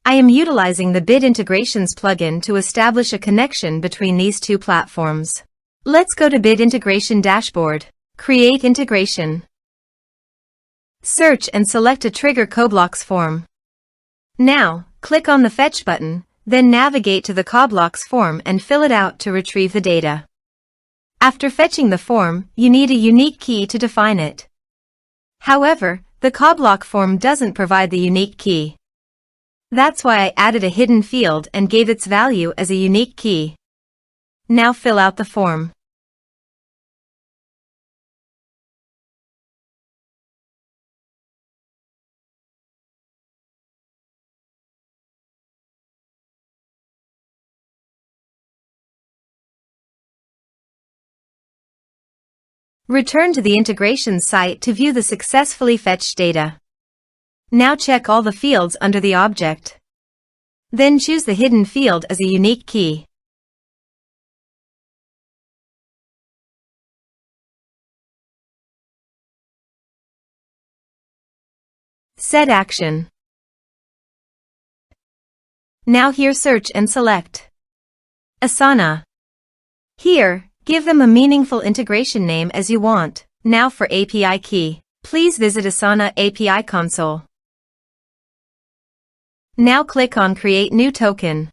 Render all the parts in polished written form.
I am utilizing the Bit Integrations plugin to establish a connection between these two platforms. Let's go to Bit Integration Dashboard. Create integration. Search and select a trigger CoBlocks form. Now, click on the Fetch button, then navigate to the CoBlocks form and fill it out to retrieve the data. After fetching the form, you need a unique key to define it. However, the CoBlock form doesn't provide the unique key. That's why I added a hidden field and gave its value as a unique key. Now fill out the form. Return to the integration site to view the successfully fetched data. Now check all the fields under the object. Then choose the hidden field as a unique key. Set action. Now here search and select Asana. Here, give them a meaningful integration name as you want. Now for API key. Please visit Asana API console. Now click on Create New Token.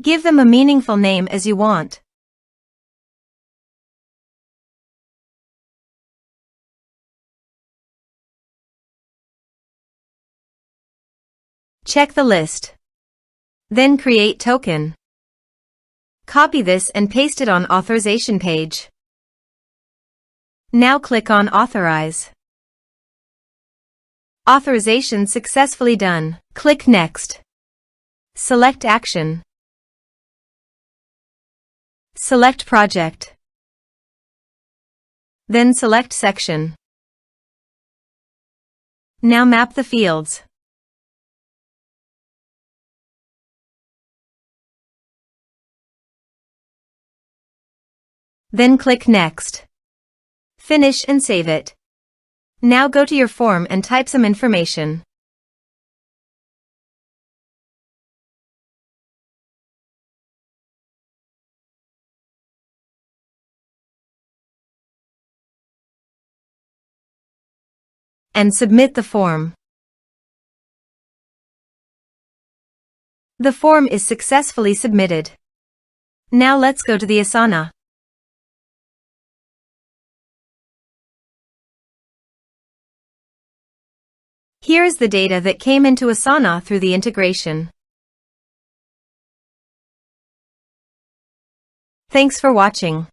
Give them a meaningful name as you want. Check the list. Then create token. Copy this and paste it on authorization page. Now click on Authorize. Authorization successfully done. Click Next. Select Action. Select Project. Then select Section. Now map the fields. Then click Next. Finish and save it. Now go to your form and type some information. And submit the form. The form is successfully submitted. Now let's go to the Asana. Here is the data that came into Asana through the integration. Thanks for watching.